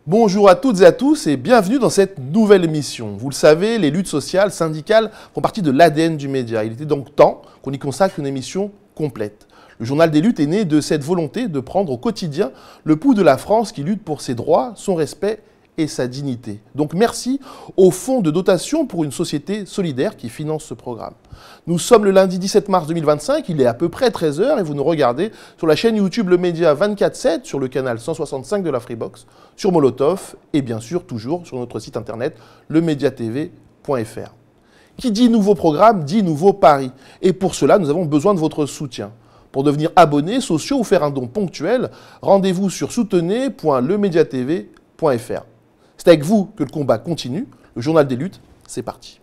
Bonjour à toutes et à tous et bienvenue dans cette nouvelle émission. Vous le savez, les luttes sociales, syndicales font partie de l'ADN du média. Il était donc temps qu'on y consacre une émission complète. Le journal des luttes est né de cette volonté de prendre au quotidien le pouls de la France qui lutte pour ses droits, son respect et sa dignité. Donc merci au Fonds de dotation pour une société solidaire qui finance ce programme. Nous sommes le lundi 17 mars 2025, il est à peu près 13 h et vous nous regardez sur la chaîne YouTube Le Média 24/7, sur le canal 165 de la Freebox, sur Molotov et bien sûr toujours sur notre site internet lemediatv.fr. Qui dit nouveau programme dit nouveau pari. Et pour cela, nous avons besoin de votre soutien. Pour devenir abonnés, sociaux ou faire un don ponctuel, rendez-vous sur soutenez.lemediatv.fr. C'est avec vous que le combat continue. Le journal des luttes, c'est parti.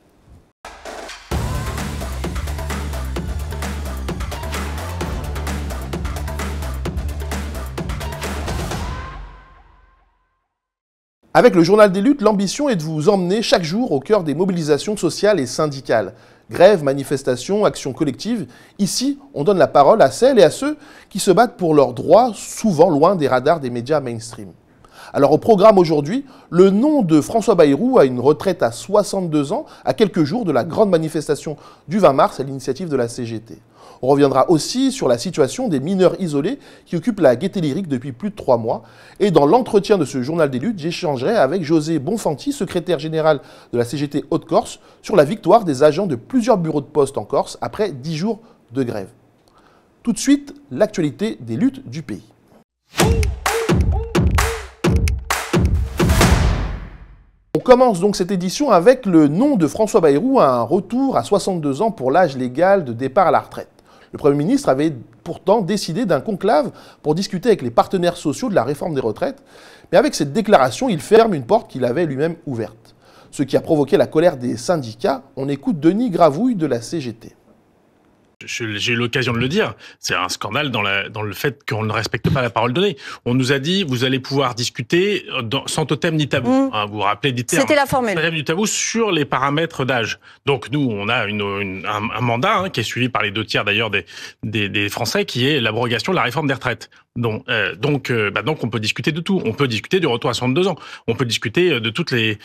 Avec le journal des luttes, l'ambition est de vous emmener chaque jour au cœur des mobilisations sociales et syndicales. Grèves, manifestations, actions collectives. Ici, on donne la parole à celles et à ceux qui se battent pour leurs droits, souvent loin des radars des médias mainstream. Alors au programme aujourd'hui, le nom de François Bayrou à une retraite à 62 ans, à quelques jours de la grande manifestation du 20 mars à l'initiative de la CGT. On reviendra aussi sur la situation des mineurs isolés qui occupent la Gaîté Lyrique depuis plus de 3 mois. Et dans l'entretien de ce journal des luttes, j'échangerai avec José Bonfanti, secrétaire général de la CGT Haute-Corse, sur la victoire des agents de plusieurs bureaux de poste en Corse après 10 jours de grève. Tout de suite, l'actualité des luttes du pays. On commence donc cette édition avec le nom de François Bayrou à un retour à 62 ans pour l'âge légal de départ à la retraite. Le Premier ministre avait pourtant décidé d'un conclave pour discuter avec les partenaires sociaux de la réforme des retraites. Mais avec cette déclaration, il ferme une porte qu'il avait lui-même ouverte. Ce qui a provoqué la colère des syndicats. On écoute Denis Gravouille de la CGT. J'ai eu l'occasion de le dire, c'est un scandale dans le fait qu'on ne respecte pas la parole donnée. On nous a dit, vous allez pouvoir discuter sans totem ni tabou. Vous vous rappelez des termes. C'était la formule. Totem ni tabou sur les paramètres d'âge. Donc nous, on a un mandat qui est suivi par les 2 tiers d'ailleurs des Français, qui est l'abrogation de la réforme des retraites. Donc on peut discuter de tout. On peut discuter du retour à 62 ans. On peut discuter de toutes les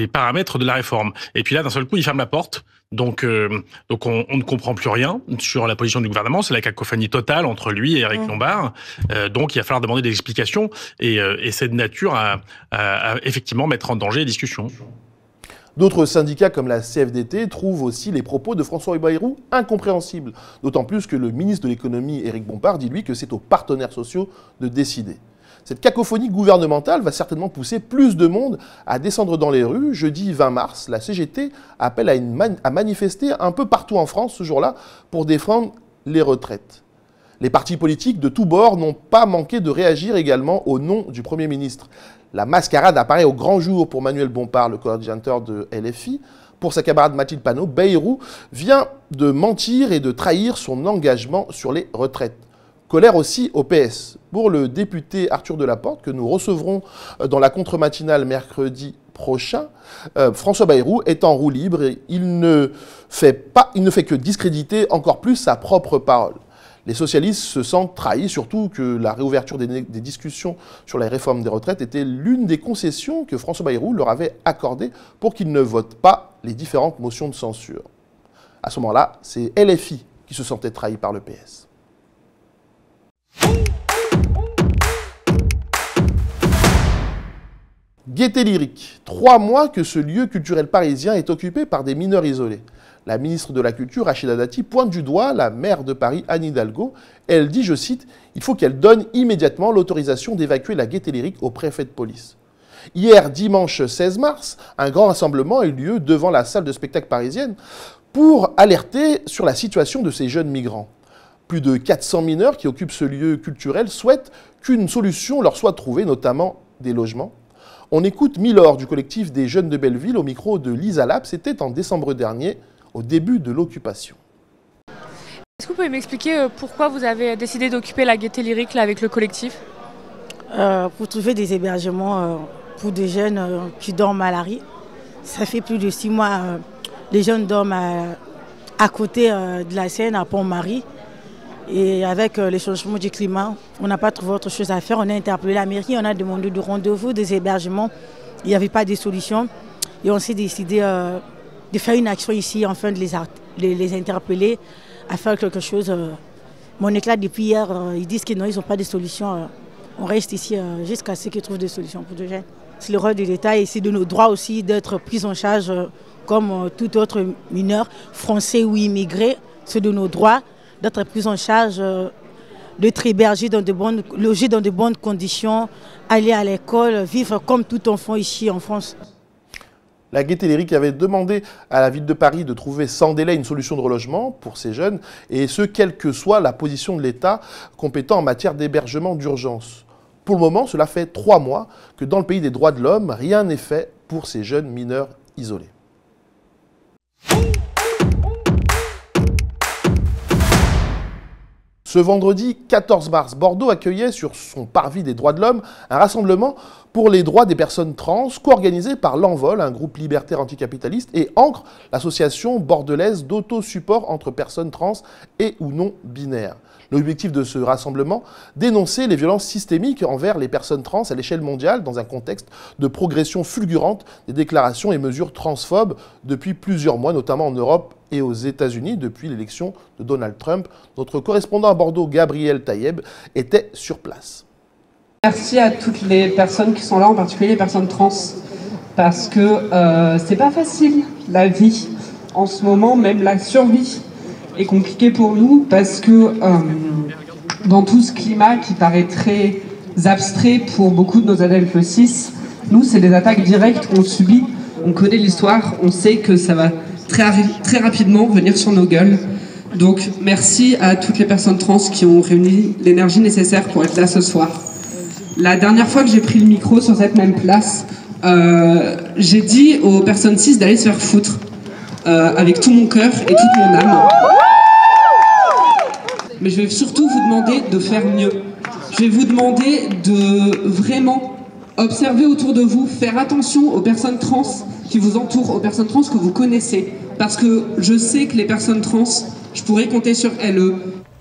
paramètres de la réforme. Et puis là, d'un seul coup, il ferme la porte. Donc on ne comprend plus rien sur la position du gouvernement. C'est la cacophonie totale entre lui et Éric Lombard. Donc il va falloir demander des explications et c'est de nature à effectivement mettre en danger les discussions. D'autres syndicats comme la CFDT trouvent aussi les propos de François Bayrou incompréhensibles. D'autant plus que le ministre de l'économie, Éric Bompard, dit lui que c'est aux partenaires sociaux de décider. Cette cacophonie gouvernementale va certainement pousser plus de monde à descendre dans les rues. Jeudi 20 mars, la CGT appelle à manifester un peu partout en France ce jour-là pour défendre les retraites. Les partis politiques de tous bords n'ont pas manqué de réagir également au nom du Premier ministre. La mascarade apparaît au grand jour pour Manuel Bompard, le coordinateur de LFI. Pour sa camarade Mathilde Panot, Bayrou vient de mentir et de trahir son engagement sur les retraites. Colère aussi au PS. Pour le député Arthur Delaporte, que nous recevrons dans la contre-matinale mercredi prochain, François Bayrou est en roue libre et il ne fait que discréditer encore plus sa propre parole. Les socialistes se sentent trahis, surtout que la réouverture des discussions sur la réforme des retraites était l'une des concessions que François Bayrou leur avait accordées pour qu'ils ne votent pas les différentes motions de censure. À ce moment-là, c'est LFI qui se sentait trahi par le PS. Gaîté Lyrique. 3 mois que ce lieu culturel parisien est occupé par des mineurs isolés. La ministre de la Culture, Rachida Dati, pointe du doigt la maire de Paris, Anne Hidalgo. Elle dit, je cite, « Il faut qu'elle donne immédiatement l'autorisation d'évacuer la Gaîté Lyrique au préfet de police ». Hier, dimanche 16 mars, un grand rassemblement a eu lieu devant la salle de spectacle parisienne pour alerter sur la situation de ces jeunes migrants. Plus de 400 mineurs qui occupent ce lieu culturel souhaitent qu'une solution leur soit trouvée, notamment des logements. On écoute Milor du collectif des Jeunes de Belleville au micro de Lisa Lab. C'était en décembre dernier, au début de l'occupation. Est-ce que vous pouvez m'expliquer pourquoi vous avez décidé d'occuper la Gaîté Lyrique là, avec le collectif? Pour trouver des hébergements pour des jeunes qui dorment à la rue. Ça fait plus de 6 mois, les jeunes dorment à côté de la Seine, à Pont-Marie. Et avec les changements du climat, on n'a pas trouvé autre chose à faire. On a interpellé la mairie, on a demandé de rendez-vous, des hébergements. Il n'y avait pas de solution. Et on s'est décidé de faire une action ici, afin de les interpeller, à faire quelque chose. Mon éclat depuis hier, ils disent que non, ils n'ont pas de solution. On reste ici jusqu'à ce qu'ils trouvent des solutions pour les jeunes. C'est le rôle de l'État et c'est de nos droits aussi d'être pris en charge comme tout autre mineur, français ou immigré. C'est de nos droits d'être pris en charge, d'être hébergé logé dans de bonnes conditions, aller à l'école, vivre comme tout enfant ici en France. La Gaieté Lyrique avait demandé à la ville de Paris de trouver sans délai une solution de relogement pour ces jeunes, et ce, quelle que soit la position de l'État compétent en matière d'hébergement d'urgence. Pour le moment, cela fait 3 mois que dans le pays des droits de l'homme, rien n'est fait pour ces jeunes mineurs isolés. Ce vendredi 14 mars, Bordeaux accueillait sur son parvis des droits de l'homme un rassemblement pour les droits des personnes trans, co-organisé par l'Envol, un groupe libertaire anticapitaliste, et Ancre, l'association bordelaise d'auto-support entre personnes trans et ou non binaires. L'objectif de ce rassemblement, dénoncer les violences systémiques envers les personnes trans à l'échelle mondiale dans un contexte de progression fulgurante des déclarations et mesures transphobes depuis plusieurs mois, notamment en Europe et aux États-Unis depuis l'élection de Donald Trump. Notre correspondant à Bordeaux, Gabriel Taïeb, était sur place. Merci à toutes les personnes qui sont là, en particulier les personnes trans, parce que c'est pas facile la vie en ce moment, même la survie est compliquée pour nous, parce que dans tout ce climat qui paraît très abstrait pour beaucoup de nos adeptes cis, nous c'est des attaques directes qu'on subit, on connaît l'histoire, on sait que ça va très rapidement venir sur nos gueules. Donc merci à toutes les personnes trans qui ont réuni l'énergie nécessaire pour être là ce soir. La dernière fois que j'ai pris le micro sur cette même place, j'ai dit aux personnes cis d'aller se faire foutre avec tout mon cœur et toute mon âme. Mais je vais surtout vous demander de faire mieux. Je vais vous demander de vraiment observer autour de vous, faire attention aux personnes trans qui vous entourent, aux personnes trans que vous connaissez. Parce que je sais que les personnes trans, je pourrais compter sur elles.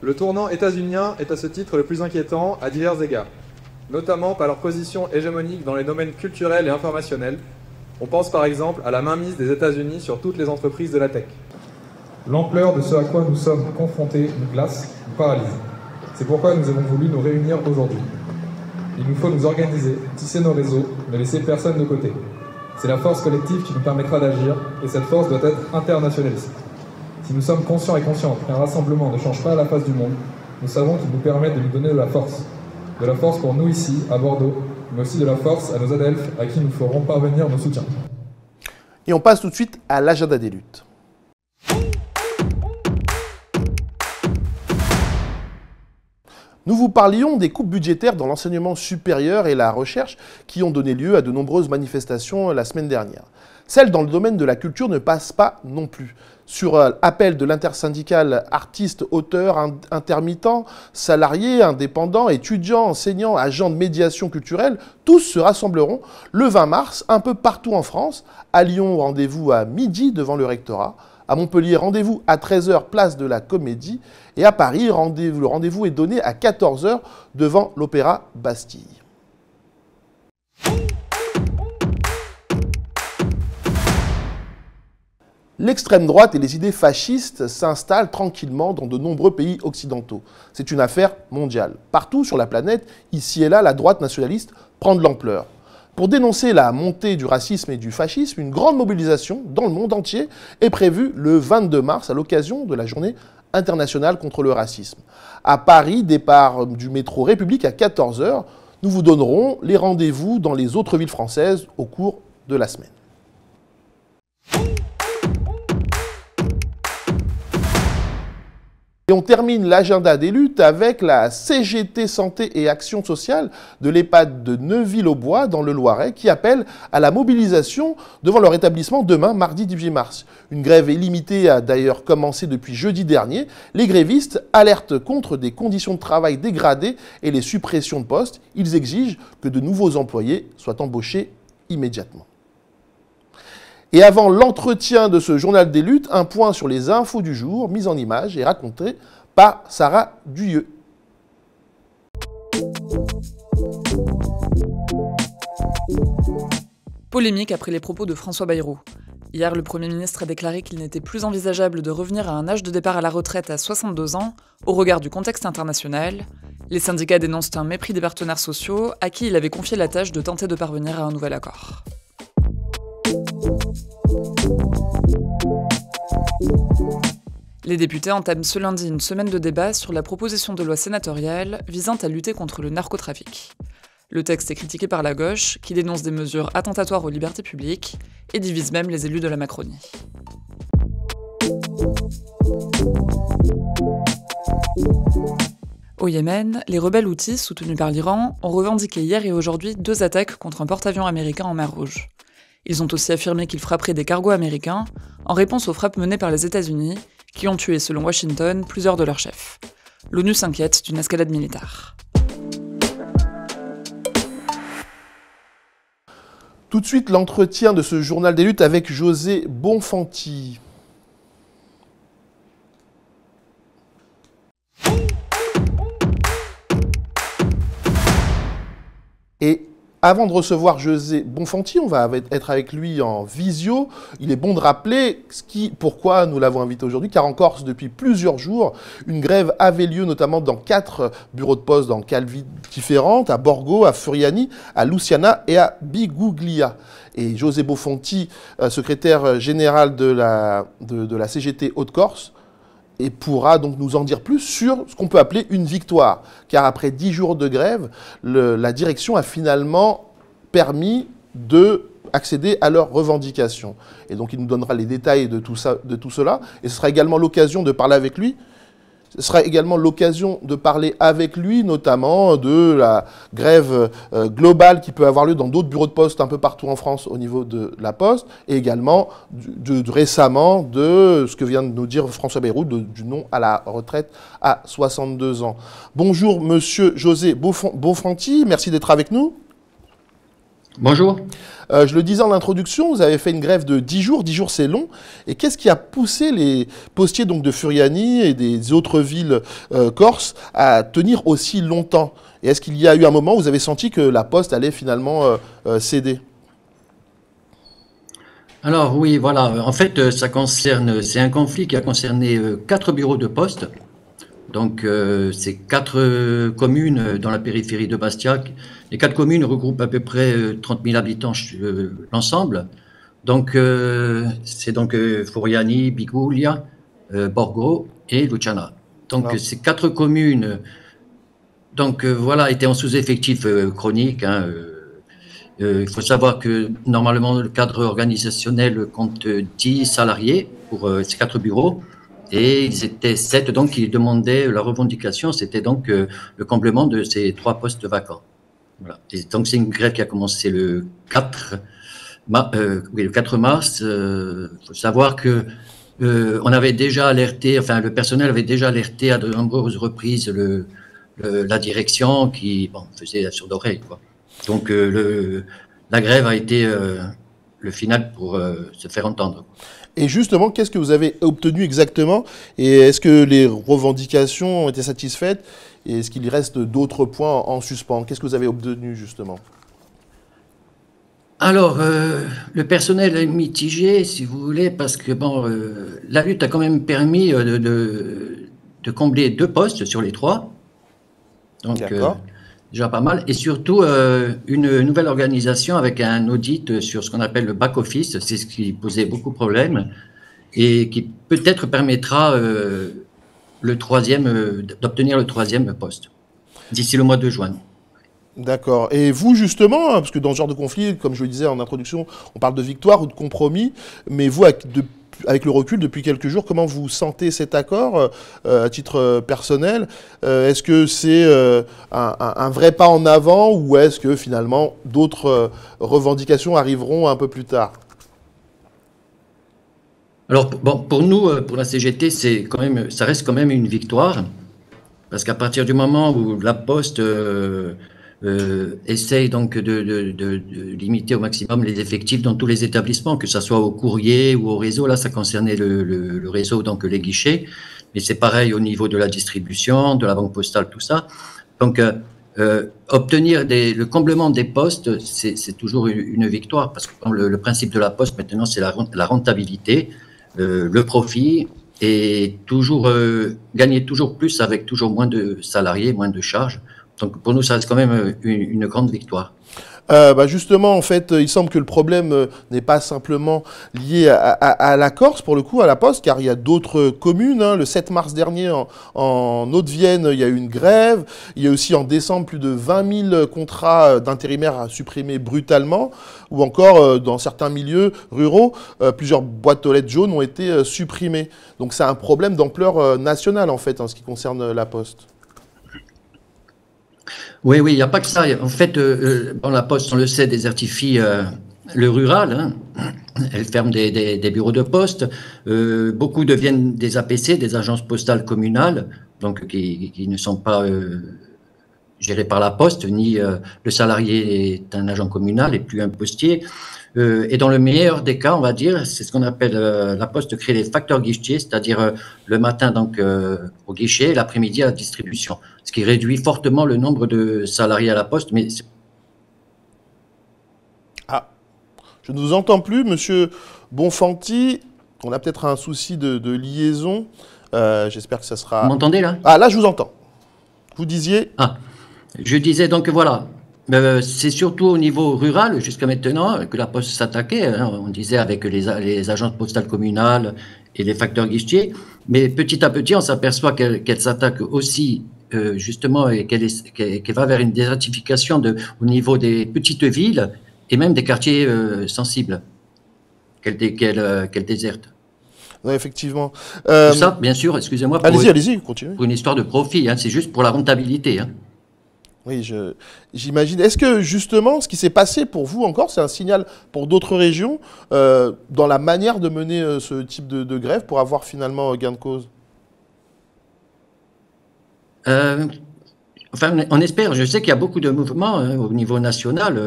Le tournant états-unien est à ce titre le plus inquiétant à divers égards, notamment par leur position hégémonique dans les domaines culturels et informationnels. On pense par exemple à la mainmise des États-Unis sur toutes les entreprises de la tech. L'ampleur de ce à quoi nous sommes confrontés nous glace, nous paralyse. C'est pourquoi nous avons voulu nous réunir aujourd'hui. Il nous faut nous organiser, tisser nos réseaux, ne laisser personne de côté. C'est la force collective qui nous permettra d'agir, et cette force doit être internationaliste. Si nous sommes conscients et conscientes qu'un rassemblement ne change pas la face du monde, nous savons qu'il nous permet de nous donner de la force. De la force pour nous ici, à Bordeaux, mais aussi de la force à nos adelphes à qui nous ferons parvenir nos soutiens. Et on passe tout de suite à l'agenda des luttes. Nous vous parlions des coupes budgétaires dans l'enseignement supérieur et la recherche qui ont donné lieu à de nombreuses manifestations la semaine dernière. Celles dans le domaine de la culture ne passent pas non plus. Sur appel de l'intersyndicale artistes, auteurs, intermittents, salariés, indépendants, étudiants, enseignants, agents de médiation culturelle, tous se rassembleront le 20 mars un peu partout en France. À Lyon, rendez-vous à midi devant le rectorat. À Montpellier, rendez-vous à 13 h, place de la Comédie. Et à Paris, le rendez-vous est donné à 14 h devant l'Opéra Bastille. L'extrême droite et les idées fascistes s'installent tranquillement dans de nombreux pays occidentaux. C'est une affaire mondiale. Partout sur la planète, ici et là, la droite nationaliste prend de l'ampleur. Pour dénoncer la montée du racisme et du fascisme, une grande mobilisation dans le monde entier est prévue le 22 mars à l'occasion de la journée internationale contre le racisme. À Paris, départ du métro République à 14 h. Nous vous donnerons les rendez-vous dans les autres villes françaises au cours de la semaine. Et on termine l'agenda des luttes avec la CGT Santé et Action Sociale de l'EHPAD de Neuville-aux-Bois dans le Loiret qui appelle à la mobilisation devant leur établissement demain, mardi 18 mars. Une grève illimitée a d'ailleurs commencé depuis jeudi dernier. Les grévistes alertent contre des conditions de travail dégradées et les suppressions de postes. Ils exigent que de nouveaux employés soient embauchés immédiatement. Et avant l'entretien de ce journal des luttes, un point sur les infos du jour, mises en images et racontées par Sarah Duyeux. Polémique après les propos de François Bayrou. Hier, le Premier ministre a déclaré qu'il n'était plus envisageable de revenir à un âge de départ à la retraite à 62 ans, au regard du contexte international. Les syndicats dénoncent un mépris des partenaires sociaux, à qui il avait confié la tâche de tenter de parvenir à un nouvel accord. Les députés entament ce lundi une semaine de débat sur la proposition de loi sénatoriale visant à lutter contre le narcotrafic. Le texte est critiqué par la gauche, qui dénonce des mesures attentatoires aux libertés publiques et divise même les élus de la Macronie. Au Yémen, les rebelles houthis, soutenus par l'Iran, ont revendiqué hier et aujourd'hui 2 attaques contre un porte-avions américain en mer Rouge. Ils ont aussi affirmé qu'ils frapperaient des cargos américains en réponse aux frappes menées par les États-Unis, qui ont tué, selon Washington, plusieurs de leurs chefs. L'ONU s'inquiète d'une escalade militaire. Tout de suite, l'entretien de ce journal des luttes avec José Bonfanti. Et avant de recevoir José Bonfanti, on va être avec lui en visio. Il est bon de rappeler pourquoi nous l'avons invité aujourd'hui, car en Corse, depuis plusieurs jours, une grève avait lieu notamment dans 4 bureaux de poste dans 4 villes différentes, à Borgo, à Furiani, à Luciana et à Biguglia. Et José Bonfanti, secrétaire général de la CGT Haute-Corse, et pourra donc nous en dire plus sur ce qu'on peut appeler une victoire. Car après 10 jours de grève, la direction a finalement permis d'accéder à leurs revendications. Et donc il nous donnera les détails de tout cela. Et ce sera également l'occasion de parler avec lui. Ce sera également l'occasion de parler avec lui, notamment de la grève globale qui peut avoir lieu dans d'autres bureaux de poste un peu partout en France au niveau de la Poste, et également récemment de ce que vient de nous dire François Bayrou, du non à la retraite à 62 ans. Bonjour Monsieur José Bonfanti, merci d'être avec nous. Bonjour. Je le disais en introduction, vous avez fait une grève de 10 jours. 10 jours, c'est long. Et qu'est-ce qui a poussé les postiers donc, de Furiani et des autres villes corses à tenir aussi longtemps? Et est-ce qu'il y a eu un moment où vous avez senti que la Poste allait finalement céder? Alors oui, voilà. En fait, c'est un conflit qui a concerné 4 bureaux de poste. Donc, c'est 4 communes dans la périphérie de Bastia. Les 4 communes regroupent à peu près 30 000 habitants l'ensemble. Donc, c'est donc Furiani, Biguglia, Borgo et Luciana. Donc, ces 4 communes, voilà, étaient en sous-effectif chronique. Il faut savoir que normalement, le cadre organisationnel compte 10 salariés pour ces 4 bureaux. Et ils étaient 7, donc ils demandaient, la revendication, c'était donc le comblement de ces 3 postes vacants. Voilà. Et donc c'est une grève qui a commencé le 4 mars. Faut savoir que on avait déjà alerté, enfin le personnel avait déjà alerté à de nombreuses reprises la direction qui faisait la sourde oreille, quoi. Donc la grève a été le final pour se faire entendre. Et justement, qu'est-ce que vous avez obtenu exactement? Et est-ce que les revendications ont été satisfaites? Et est-ce qu'il reste d'autres points en suspens? Qu'est-ce que vous avez obtenu justement? Alors, le personnel est mitigé, si vous voulez, parce que la lutte a quand même permis de combler 2 postes sur les 3. Donc, déjà pas mal. Et surtout, une nouvelle organisation avec un audit sur ce qu'on appelle le back-office. C'est ce qui posait beaucoup de problèmes et qui peut-être permettra d'obtenir le 3e poste d'ici le mois de juin. D'accord. Et vous, justement, parce que dans ce genre de conflit, comme je le disais en introduction, on parle de victoire ou de compromis, mais vous, avec le recul, depuis quelques jours, comment vous sentez cet accord à titre personnel? Est-ce que c'est un vrai pas en avant ou est-ce que finalement d'autres revendications arriveront un peu plus tard? Alors, pour nous, pour la CGT, ça reste quand même une victoire, parce qu'à partir du moment où la Poste essaye donc de limiter au maximum les effectifs dans tous les établissements, que ce soit au courrier ou au réseau. Là, ça concernait le réseau, donc les guichets. mais c'est pareil au niveau de la distribution, de la banque postale, tout ça. Donc, obtenir le comblement des postes, c'est toujours une victoire, parce que le principe de la Poste maintenant, c'est la rentabilité, le profit, et toujours gagner toujours plus avec toujours moins de salariés, moins de charges. Donc pour nous, ça reste quand même une grande victoire. Justement, en fait, il semble que le problème n'est pas simplement lié à la Corse, pour le coup, à la Poste, car il y a d'autres communes. Hein. Le 7 mars dernier, en Haute-Vienne, il y a eu une grève. Il y a aussi en décembre plus de 20 000 contrats d'intérimaires supprimés brutalement. Ou encore, dans certains milieux ruraux, plusieurs boîtes aux lettres jaunes ont été supprimées. Donc c'est un problème d'ampleur nationale, en fait, en ce qui concerne la Poste. Oui, il n'y a pas que ça. En fait, la Poste, on le sait, désertifie le rural. Hein. Elle ferme des bureaux de poste. Beaucoup deviennent des APC, des agences postales communales, donc qui ne sont pas gérées par la Poste, ni le salarié est un agent communal et plus un postier. Et dans le meilleur des cas, on va dire, c'est ce qu'on appelle la Poste crée les facteurs guichetiers, c'est-à-dire le matin donc au guichet, et l'après-midi à la distribution, ce qui réduit fortement le nombre de salariés à la Poste. Mais je ne vous entends plus, Monsieur Bonfanti. On a peut-être un souci de liaison. J'espère que ça sera. Vous m'entendez là? Ah, là, je vous entends. Vous disiez. Je disais donc voilà. C'est surtout au niveau rural, jusqu'à maintenant, que la Poste s'attaquait. Hein, on disait avec les agences postales communales et les facteurs guichetiers. Mais petit à petit, on s'aperçoit qu'elle s'attaque aussi, justement, et qu'elle va vers une désertification au niveau des petites villes et même des quartiers sensibles qu'elle déserte. Oui, effectivement. Tout ça, bien sûr, excusez-moi. Allez-y, continuez. Pour une histoire de profit, hein, c'est juste pour la rentabilité. Hein. Oui, j'imagine. Est-ce que justement, ce qui s'est passé pour vous encore, c'est un signal pour d'autres régions dans la manière de mener ce type de grève pour avoir finalement gain de cause? Enfin, on espère. Je sais qu'il y a beaucoup de mouvements au niveau national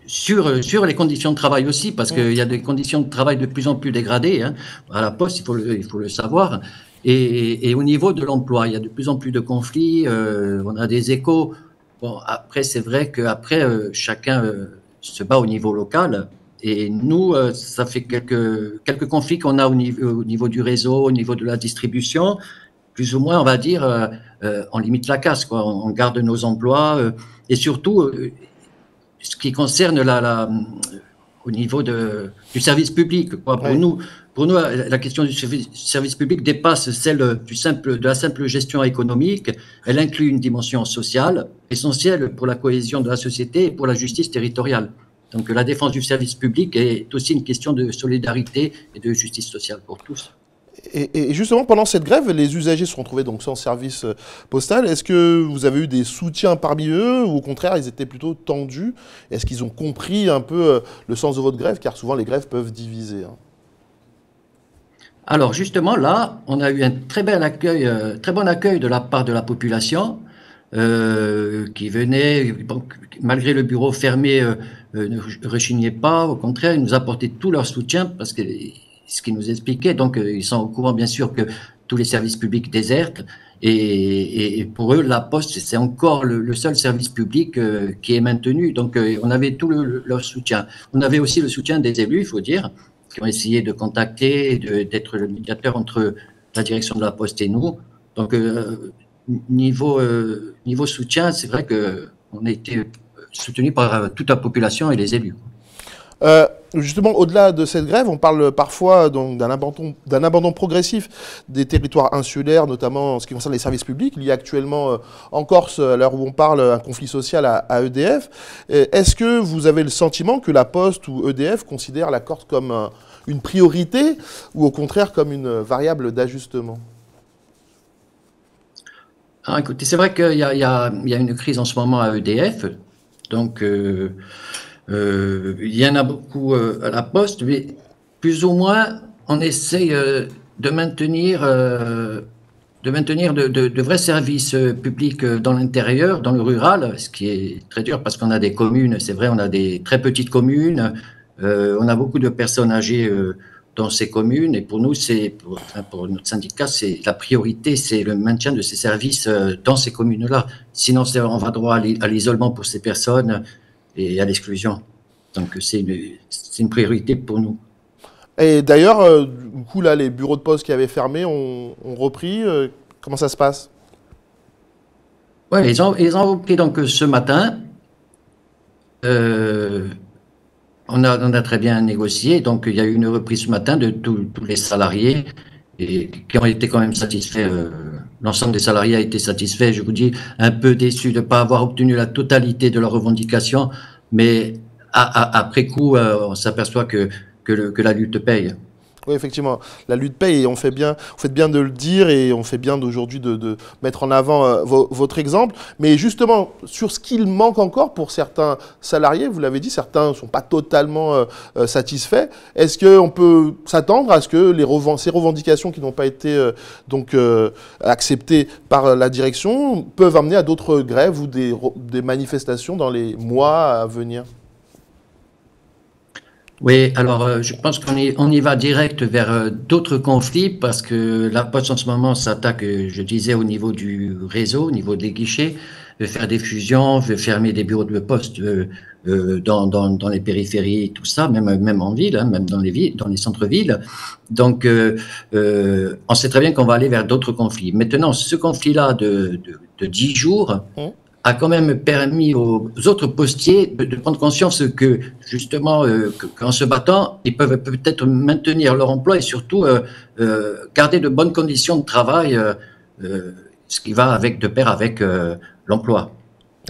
sur les conditions de travail aussi, parce qu'il y a des conditions de travail de plus en plus dégradées hein, à la Poste, il faut le savoir. Et au niveau de l'emploi, il y a de plus en plus de conflits, on a des échos. Bon, après, c'est vrai qu'après, chacun se bat au niveau local. Et nous, ça fait quelques conflits qu'on a au niveau du réseau, au niveau de la distribution. Plus ou moins, on va dire, on limite la casse, quoi. On garde nos emplois. Et surtout, ce qui concerne au niveau du service public, quoi, pour nous, la question du service public dépasse celle de la simple gestion économique. Elle inclut une dimension sociale essentielle pour la cohésion de la société et pour la justice territoriale. Donc la défense du service public est aussi une question de solidarité et de justice sociale pour tous. Et justement, pendant cette grève, les usagers se sont retrouvés donc sans service postal. Est-ce que vous avez eu des soutiens parmi eux ou au contraire, ils étaient plutôt tendus? Est-ce qu'ils ont compris un peu le sens de votre grève? Car souvent, les grèves peuvent diviser. Hein. Alors justement, là, on a eu un très bon accueil de la part de la population qui venait, malgré le bureau fermé, ne rechignait pas. Au contraire, ils nous apportaient tout leur soutien parce que ce qu'ils nous expliquaient, donc ils sont au courant bien sûr que tous les services publics désertent et pour eux, la Poste, c'est encore le seul service public qui est maintenu. Donc on avait tout leur soutien. On avait aussi le soutien des élus, il faut dire, qui ont essayé de contacter, d'être le médiateur entre la direction de la Poste et nous. Donc, niveau soutien, c'est vrai qu'on a été soutenu par toute la population et les élus. Justement, au-delà de cette grève, on parle parfois d'un abandon progressif des territoires insulaires, notamment en ce qui concerne les services publics. Il y a actuellement en Corse, à l'heure où on parle, un conflit social à EDF. Est-ce que vous avez le sentiment que la Poste ou EDF considèrent la Corse comme une priorité ou au contraire comme une variable d'ajustement? Écoutez, c'est vrai qu'il y a une crise en ce moment à EDF. Donc, il y en a beaucoup à la Poste, mais plus ou moins, on essaye de maintenir de vrais services publics dans l'intérieur, dans le rural, ce qui est très dur parce qu'on a des communes, c'est vrai, on a des très petites communes, on a beaucoup de personnes âgées dans ces communes. Et pour nous, pour notre syndicat, c'est la priorité, c'est le maintien de ces services dans ces communes-là. Sinon, on va droit à l'isolement pour ces personnes et à l'exclusion. Donc, c'est une priorité pour nous. Et d'ailleurs, du coup, là, les bureaux de poste qui avaient fermé ont repris. Comment ça se passe? Oui, ils ont repris donc ce matin. On a très bien négocié. Donc, il y a eu une reprise ce matin de tous les salariés et qui ont été quand même satisfaits. L'ensemble des salariés a été satisfait. Je vous dis, un peu déçu de ne pas avoir obtenu la totalité de leurs revendications, mais après coup, on s'aperçoit que la lutte paye. Oui, effectivement, la lutte paye et vous faites bien de le dire et on fait bien d'aujourd'hui de mettre en avant votre exemple. Mais justement, sur ce qu'il manque encore pour certains salariés, vous l'avez dit, certains ne sont pas totalement satisfaits. Est-ce qu'on peut s'attendre à ce que ces revendications qui n'ont pas été acceptées par la direction peuvent amener à d'autres grèves ou des manifestations dans les mois à venir ? Oui, alors je pense qu'on y va direct vers d'autres conflits parce que la Poste en ce moment s'attaque, je disais, au niveau du réseau, au niveau des guichets, veut faire des fusions, veut fermer des bureaux de poste dans les périphéries, tout ça, même en ville, hein, même dans les centres-villes. Donc, on sait très bien qu'on va aller vers d'autres conflits. Maintenant, ce conflit-là de 10 jours a quand même permis aux autres postiers de prendre conscience que, justement, qu'en se battant, ils peuvent peut-être maintenir leur emploi et surtout garder de bonnes conditions de travail, ce qui va de pair avec l'emploi.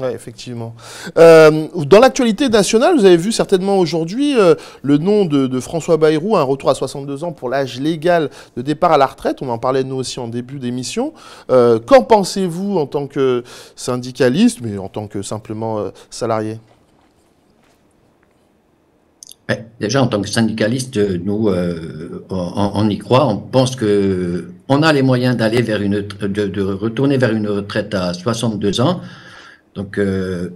Oui, effectivement. Dans l'actualité nationale, vous avez vu certainement aujourd'hui le nom de François Bayrou, un retour à 62 ans pour l'âge légal de départ à la retraite. On en parlait nous aussi en début d'émission. Qu'en pensez-vous en tant que syndicaliste, mais en tant que simplement salarié ? Déjà, en tant que syndicaliste, nous, on y croit. On pense qu'on a les moyens d'aller de retourner vers une retraite à 62 ans. Donc,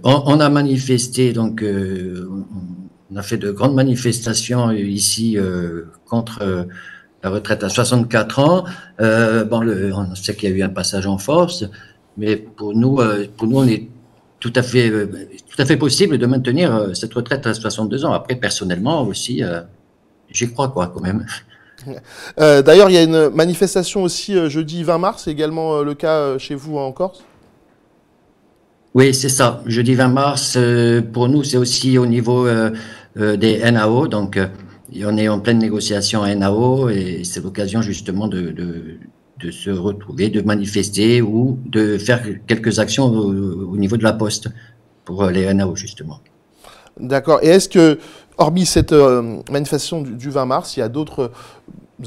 on a manifesté, donc, on a fait de grandes manifestations ici contre la retraite à 64 ans. On sait qu'il y a eu un passage en force, mais pour nous, on est tout à fait possible de maintenir cette retraite à 62 ans. Après, personnellement aussi, j'y crois quand même. D'ailleurs, il y a une manifestation aussi jeudi 20 mars, c'est également le cas chez vous en Corse ? Oui, c'est ça. Jeudi 20 mars, pour nous, c'est aussi au niveau des NAO. Donc, on est en pleine négociation à NAO et c'est l'occasion justement de se retrouver, de manifester ou de faire quelques actions au niveau de la Poste pour les NAO, justement. D'accord. Et est-ce que, hormis cette manifestation du 20 mars, il y a d'autres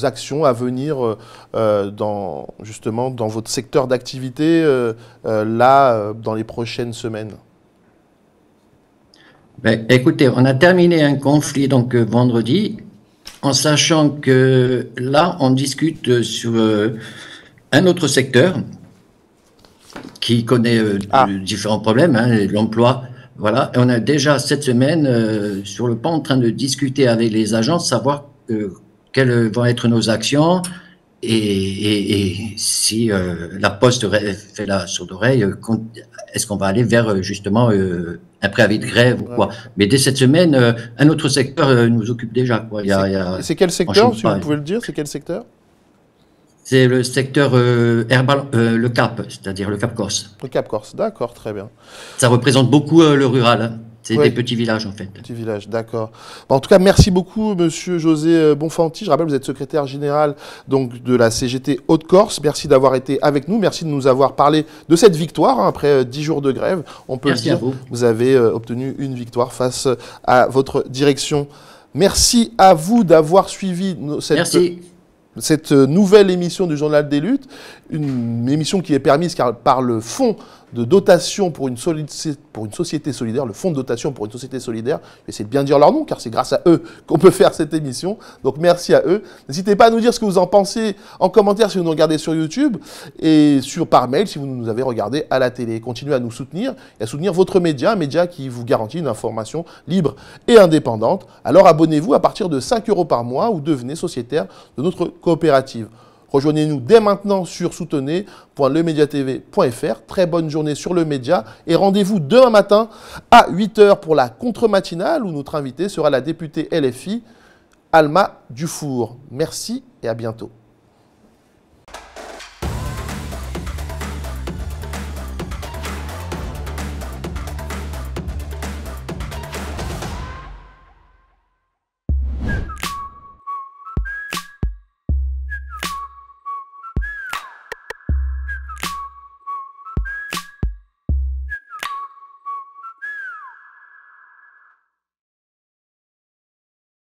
actions à venir dans votre secteur d'activité dans les prochaines semaines? Écoutez, on a terminé un conflit donc vendredi, en sachant que là, on discute sur un autre secteur qui connaît différents problèmes, hein, l'emploi. Voilà, et on a déjà cette semaine sur le pan en train de discuter avec les agents, savoir quelles vont être nos actions et si la Poste fait la sourde oreille, est-ce qu'on va aller vers justement un préavis de grève ou quoi. Mais dès cette semaine, un autre secteur nous occupe déjà. Quoi. C'est quel secteur, si vous pouvez le dire, c'est quel secteur? C'est le secteur le Cap, c'est-à-dire le Cap Corse. Le Cap Corse, d'accord, très bien. Ça représente beaucoup le rural. Hein. C'est des petits villages, en fait. Petits villages, d'accord. En tout cas, merci beaucoup, monsieur José Bonfanti. Je rappelle, vous êtes secrétaire général donc, de la CGT Haute-Corse. Merci d'avoir été avec nous. Merci de nous avoir parlé de cette victoire. Hein, après 10 jours de grève, on peut le dire. Vous avez obtenu une victoire face à votre direction. Merci à vous d'avoir suivi cette nouvelle émission du Journal des Luttes. Une émission qui est permise par le Fonds de dotation pour une société solidaire, le fonds de dotation pour une société solidaire. Je vais essayer de bien dire leur nom, car c'est grâce à eux qu'on peut faire cette émission. Donc merci à eux. N'hésitez pas à nous dire ce que vous en pensez en commentaire si vous nous regardez sur YouTube et par mail si vous nous avez regardé à la télé. Continuez à nous soutenir et à soutenir votre média, un média qui vous garantit une information libre et indépendante. Alors abonnez-vous à partir de 5 € par mois ou devenez sociétaire de notre coopérative. Rejoignez-nous dès maintenant sur soutenez.lemediatv.fr. Très bonne journée sur le média et rendez-vous demain matin à 8 h pour la contre-matinale où notre invitée sera la députée LFI Alma Dufour. Merci et à bientôt.